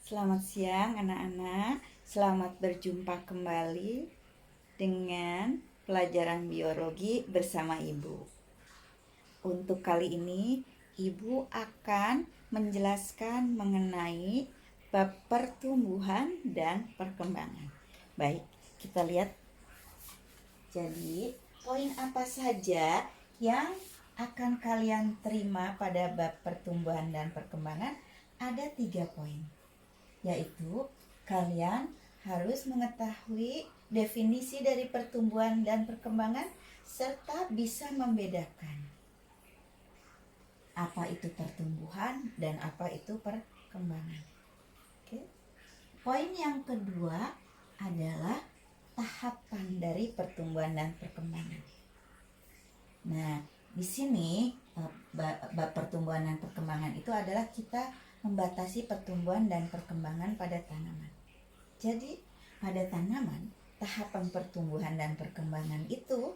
Selamat siang anak-anak, selamat berjumpa kembali dengan pelajaran biologi bersama Ibu. Untuk kali ini, Ibu akan menjelaskan mengenai bab pertumbuhan dan perkembangan. Baik, kita lihat. Jadi, poin apa saja yang akan kalian terima pada bab pertumbuhan dan perkembangan? Ada 3 poin. Yaitu kalian harus mengetahui definisi dari pertumbuhan dan perkembangan serta bisa membedakan apa itu pertumbuhan dan apa itu perkembangan. Oke. Poin yang kedua adalah tahapan dari pertumbuhan dan perkembangan. Nah, di sini bab pertumbuhan dan perkembangan itu adalah kita membatasi pertumbuhan dan perkembangan pada tanaman. Jadi, pada tanaman, tahapan pertumbuhan dan perkembangan itu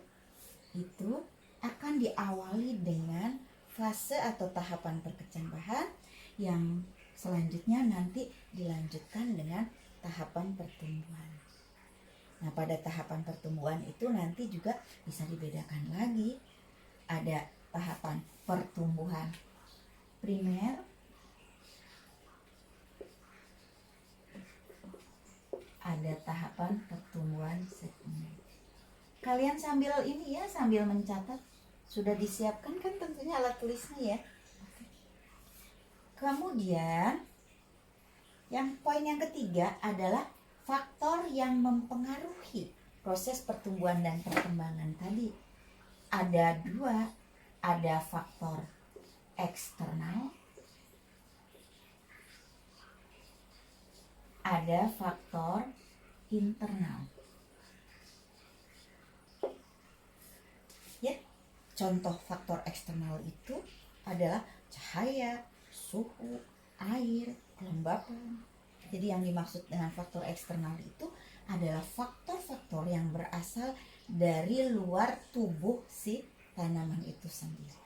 akan diawali dengan fase atau tahapan perkecambahan yang selanjutnya nanti dilanjutkan dengan tahapan pertumbuhan. Nah, pada tahapan pertumbuhan itu nanti juga bisa dibedakan lagi. Ada tahapan pertumbuhan primer, ada tahapan pertumbuhan sekunder. Kalian sambil mencatat. Sudah disiapkan kan tentunya alat tulisnya ya. Kemudian poin yang ketiga adalah faktor yang mempengaruhi proses pertumbuhan dan perkembangan tadi. Ada 2, ada faktor eksternal, ada faktor internal. Ya, contoh faktor eksternal itu adalah cahaya, suhu, air, kelembapan. Jadi yang dimaksud dengan faktor eksternal itu adalah faktor-faktor yang berasal dari luar tubuh si tanaman itu sendiri.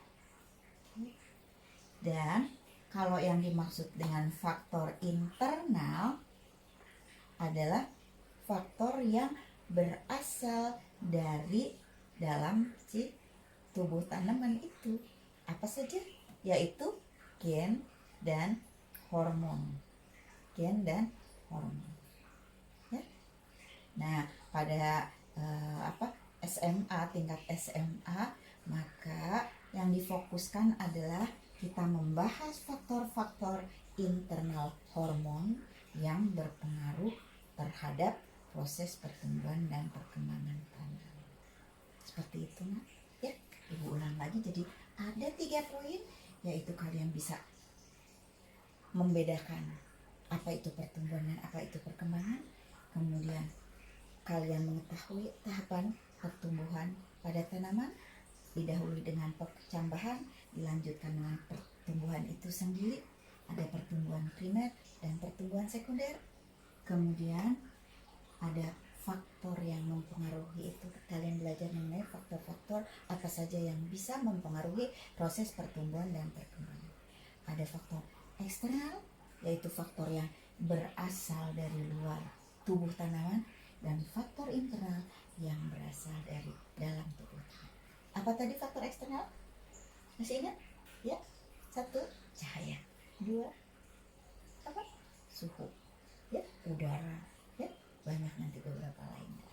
Dan kalau yang dimaksud dengan faktor internal adalah faktor yang berasal dari dalam si tubuh tanaman itu. Apa saja? Yaitu gen dan hormon. Gen dan hormon. Ya. Nah, pada SMA, tingkat SMA, maka yang difokuskan adalah kita membahas faktor-faktor internal hormon yang berpengaruh terhadap proses pertumbuhan dan perkembangan tanaman. Seperti itu, Nak. Ya, Ibu ulang lagi. Jadi ada 3 poin, yaitu kalian bisa membedakan apa itu pertumbuhan dan apa itu perkembangan. Kemudian kalian mengetahui tahapan pertumbuhan pada tanaman, didahului dengan perkecambahan, dilanjutkan dengan pertumbuhan itu sendiri. Ada pertumbuhan primer dan pertumbuhan sekunder. Kemudian ada faktor yang mempengaruhi itu. Kalian belajar mengenai faktor-faktor apa saja yang bisa mempengaruhi proses pertumbuhan dan perkembangan. Ada faktor eksternal, yaitu faktor yang berasal dari luar tubuh tanaman, dan faktor internal yang berasal dari dalam tubuh tanaman. Apa tadi faktor eksternal? Masih ingat? Ya. 1, cahaya. 2, apa? Suhu. Ya, udara. Ya, banyak nanti beberapa lainnya.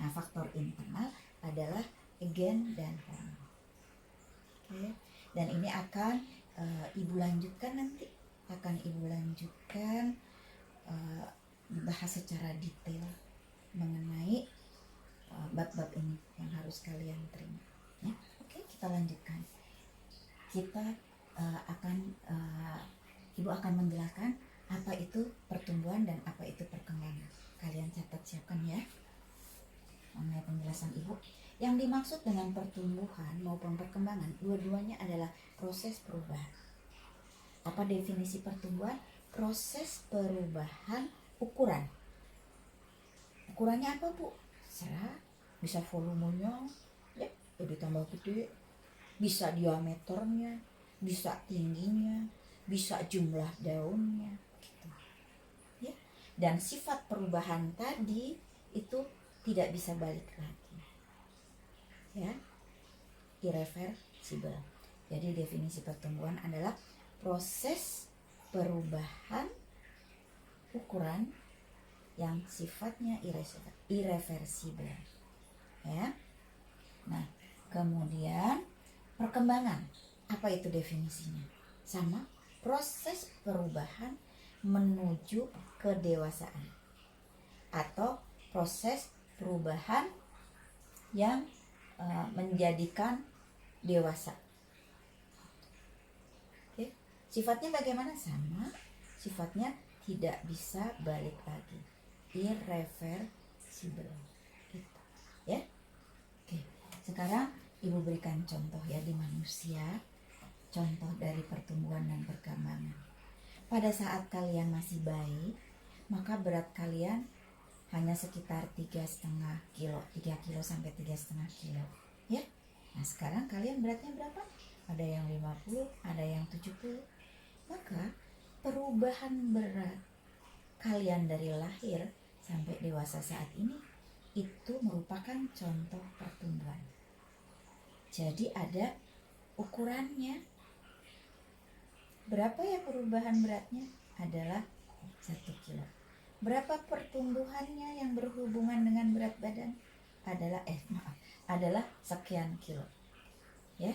Nah, faktor internal adalah gen dan hormon. Oke. Dan ini akan Ibu lanjutkan nanti. Bahas secara detail mengenai bab-bab ini yang harus kalian terima. Ya, oke, kita lanjutkan. Ibu akan menjelaskan apa itu pertumbuhan dan apa itu perkembangan. Kalian catat, siapkan ya mengenai penjelasan Ibu. Yang dimaksud dengan pertumbuhan maupun perkembangan, dua-duanya adalah proses perubahan. Apa definisi pertumbuhan? Proses perubahan ukuran. Ukurannya apa, Bu? Serah, bisa volumenya, ya, lebih tambah gede, bisa diameternya, bisa tingginya, bisa jumlah daunnya, gitu. dan sifat perubahan tadi itu tidak bisa balik lagi, ya, irreversible. Jadi definisi pertumbuhan adalah proses perubahan ukuran yang sifatnya irreversible, ya. Nah, kemudian perkembangan, apa itu definisinya? Sama, proses perubahan menuju kedewasaan atau proses perubahan yang menjadikan dewasa. Oke. Sifatnya bagaimana? Sama, sifatnya tidak bisa balik lagi, irreversible, gitu, ya. Oke, sekarang Ibu berikan contoh ya di manusia, contoh dari pertumbuhan dan perkembangan. Pada saat kalian masih bayi, maka berat kalian hanya sekitar 3,5 kilo, 3 kilo sampai 3,5 kilo, ya. Nah, sekarang kalian beratnya berapa? Ada yang 50, ada yang 70. Maka perubahan berat kalian dari lahir sampai dewasa saat ini itu merupakan contoh pertumbuhan. Jadi ada ukurannya. Berapa ya perubahan beratnya? Adalah 1 kilo. Berapa pertumbuhannya yang berhubungan dengan berat badan? Adalah sekian kilo, ya.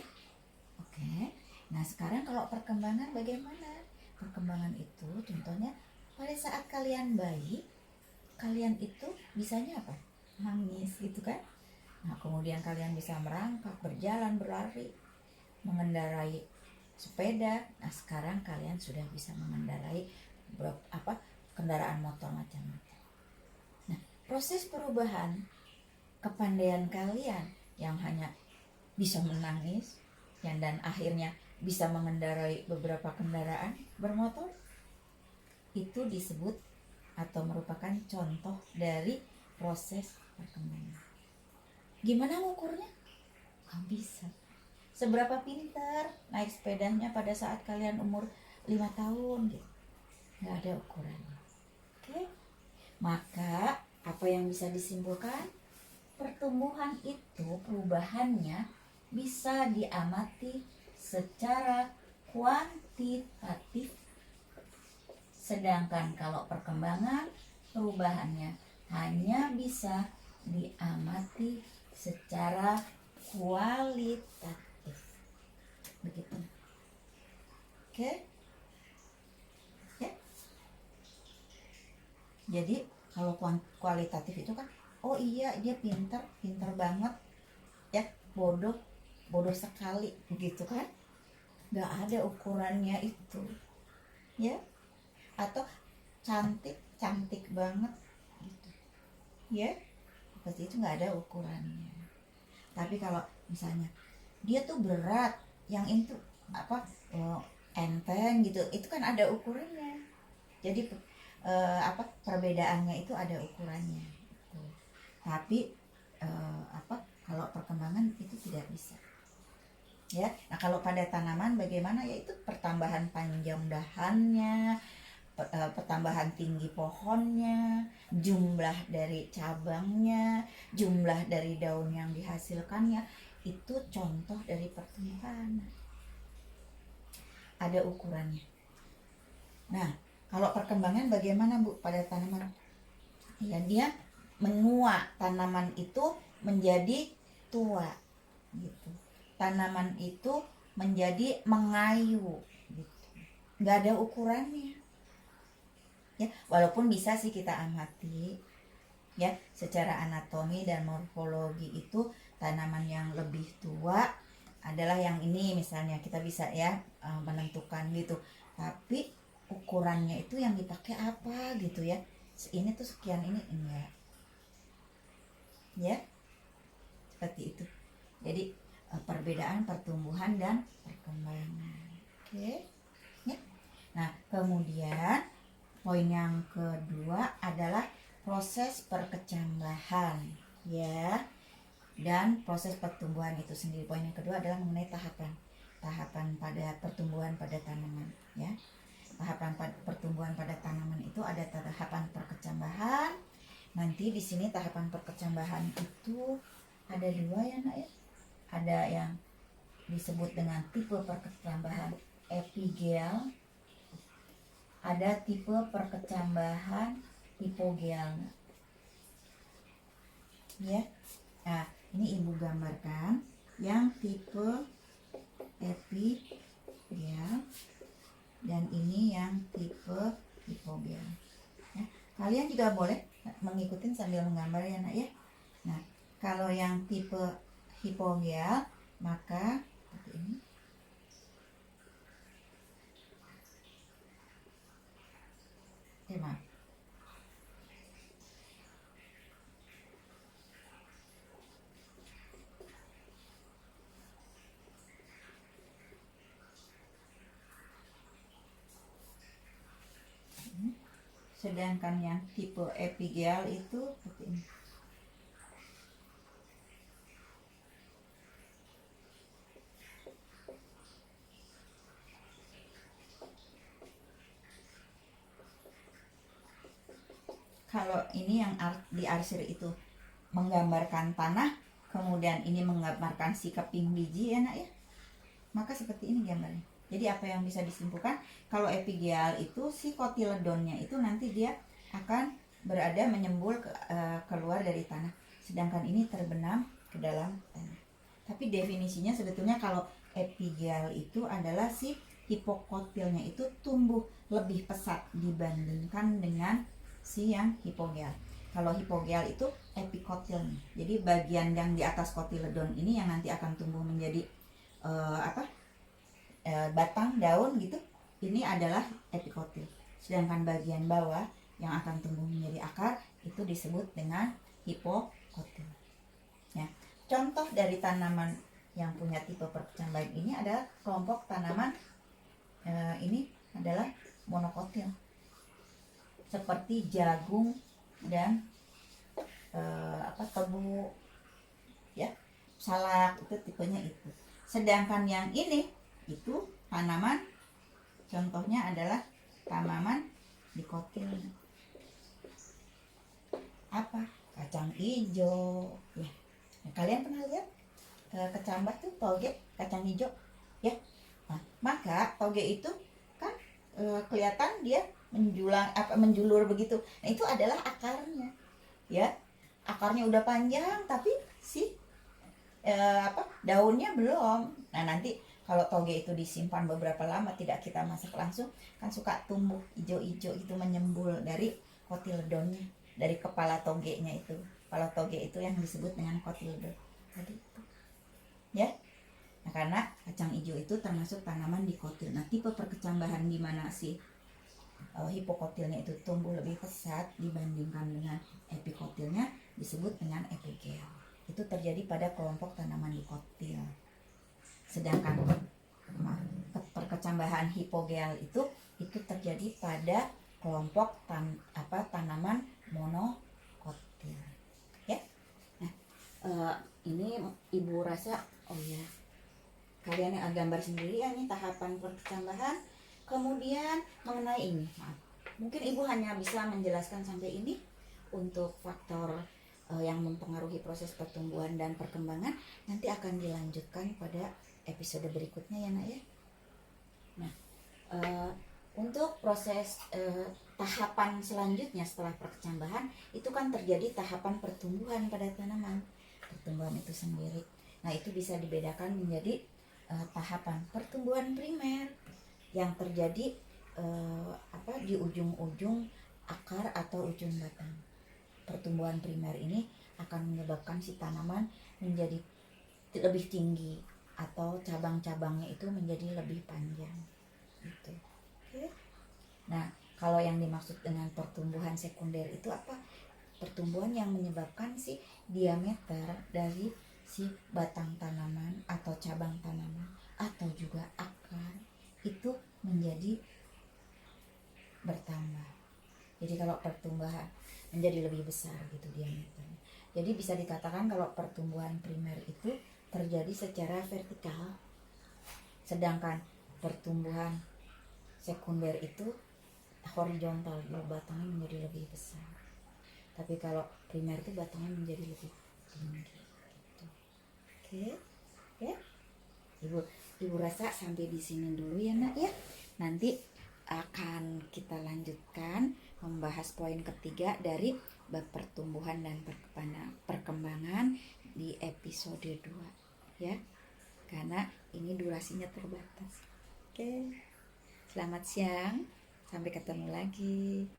Oke. Nah, sekarang kalau perkembangan bagaimana? Perkembangan itu contohnya pada saat kalian bayi, kalian itu bisanya apa? Nangis, gitu kan? Nah, kemudian kalian bisa merangkak, berjalan, berlari, mengendarai sepeda. Nah, sekarang kalian sudah bisa mengendarai kendaraan motor macam-macam. Nah, proses perubahan kepandaian kalian yang hanya bisa menangis dan akhirnya bisa mengendarai beberapa kendaraan bermotor itu disebut atau merupakan contoh dari proses perkembangan. Gimana ngukurnya? Gak bisa. Seberapa pintar naik sepedanya pada saat kalian umur 5 tahun gitu. Gak ada ukurannya. Oke. Maka apa yang bisa disimpulkan? Pertumbuhan itu perubahannya bisa diamati secara kuantitatif. Sedangkan kalau perkembangan perubahannya hanya bisa diamati secara kualitatif, begitu. Oke, ya. Jadi kalau kualitatif itu kan, oh iya dia pintar banget, ya, bodoh sekali, begitu kan? Gak ada ukurannya itu, ya. Atau cantik banget, gitu, ya. Seperti itu nggak ada ukurannya. Tapi kalau misalnya dia tuh berat, yang itu enteng gitu, itu kan ada ukurannya. Jadi perbedaannya itu ada ukurannya. Tapi kalau perkembangan itu tidak bisa. Ya, nah kalau pada tanaman bagaimana? Yaitu pertambahan panjang dahannya, pertambahan tinggi pohonnya, jumlah dari cabangnya, jumlah dari daun yang dihasilkannya, itu contoh dari pertumbuhan. Ada ukurannya. Nah, kalau perkembangan bagaimana, Bu, pada tanaman? Ya, dia menua, tanaman itu menjadi tua, gitu. Tanaman itu menjadi mengayu, gitu. Nggak ada ukurannya. Ya, walaupun bisa sih kita amati, ya, secara anatomi dan morfologi itu tanaman yang lebih tua adalah yang ini misalnya, kita bisa ya menentukan gitu. Tapi ukurannya itu yang dipakai apa gitu ya. Ini tuh sekian, ini enggak. Ya. Seperti itu. Jadi perbedaan pertumbuhan dan perkembangan. Oke. Ya. Nah, kemudian poin yang kedua adalah proses perkecambahan, ya, dan proses pertumbuhan itu sendiri. Poin yang kedua adalah mengenai tahapan pada pertumbuhan pada tanaman, ya. tahapan pertumbuhan pada tanaman itu ada tahapan perkecambahan. Nanti di sini tahapan perkecambahan itu ada dua ya nak ya. Ada yang disebut dengan tipe perkecambahan epigel, ada tipe perkecambahan hipogel ya. Nah, ini ibu gambarkan yang tipe epigel dan ini yang tipe hipogel ya. Kalian juga boleh mengikuti sambil menggambar ya nak ya. Nah, kalau yang tipe hipogel maka seperti ini. Maaf. Sedangkan yang tipe epigel itu seperti ini. Kalau ini yang di arsir itu menggambarkan tanah, kemudian ini menggambarkan si keping biji ya nak ya. Maka seperti ini gambarnya. Jadi apa yang bisa disimpulkan, kalau epigel itu si kotiledonnya itu nanti dia akan berada menyembul keluar dari tanah, sedangkan ini terbenam ke dalam tanah. Tapi definisinya sebetulnya kalau epigel itu adalah si hipokotilnya itu tumbuh lebih pesat dibandingkan dengan si yang hipogel. Kalau hipogel itu epikotilnya, jadi bagian yang di atas kotiledon ini yang nanti akan tumbuh menjadi batang daun gitu, ini adalah epikotil. Sedangkan bagian bawah yang akan tumbuh menjadi akar itu disebut dengan hipokotil ya. Contoh dari tanaman yang punya tipe perkecambahan ini adalah kelompok tanaman ini adalah monokotil seperti jagung dan tebu ya, salak, itu tipenya itu. Sedangkan yang ini itu tanaman contohnya adalah tanaman dikotil. Apa? Kacang hijau ya. Nah, kalian pernah lihat kecambah tuh toge kacang hijau ya. Nah, maka toge itu kan kelihatan dia menjulur begitu. Nah, itu adalah akarnya ya. Akarnya udah panjang tapi si daunnya belum. Nah, nanti kalau toge itu disimpan beberapa lama, tidak kita masak langsung, kan suka tumbuh hijau-hijau itu menyembul dari kotiledonnya, dari kepala togenya itu. Kepala toge itu yang disebut dengan kotiledon tadi itu ya. Nah, karena kacang hijau itu termasuk tanaman dikotil. Nah, tipe perkecambahan di mana si hipokotilnya itu tumbuh lebih pesat dibandingkan dengan epikotilnya disebut dengan epigel. Itu terjadi pada kelompok tanaman dikotil. Sedangkan perkecambahan hipogel itu terjadi pada kelompok tanaman monokotil ya. Nah, ini ibu rasa kalian yang gambar sendiri ya, ini tahapan perkecambahan. Kemudian mengenai ini, mungkin ibu hanya bisa menjelaskan sampai ini untuk faktor yang mempengaruhi proses pertumbuhan dan perkembangan. Nanti akan dilanjutkan pada episode berikutnya ya nak ya. Nah, untuk proses tahapan selanjutnya setelah perkecambahan itu kan terjadi tahapan pertumbuhan pada tanaman, pertumbuhan itu sendiri. Nah, itu bisa dibedakan menjadi tahapan pertumbuhan primer yang terjadi di ujung-ujung akar atau ujung batang. Pertumbuhan primer ini akan menyebabkan si tanaman menjadi lebih tinggi atau cabang-cabangnya itu menjadi lebih panjang gitu. Oke. Nah, kalau yang dimaksud dengan pertumbuhan sekunder itu apa? Pertumbuhan yang menyebabkan si diameter dari si batang tanaman atau cabang tanaman atau juga akar itu menjadi bertambah. Jadi kalau pertumbuhan menjadi lebih besar gitu diameternya. Jadi bisa dikatakan kalau pertumbuhan primer itu terjadi secara vertikal, sedangkan pertumbuhan sekunder itu horizontal, batangnya menjadi lebih besar. Tapi kalau primer itu batangnya menjadi lebih tinggi gitu. Oke ya, ibu rasa sampai di sini dulu ya nak ya. Nanti akan kita lanjutkan membahas poin ketiga dari bab pertumbuhan dan perkembangan di episode 2 ya, karena ini durasinya terbatas. Oke, selamat siang, sampai ketemu lagi.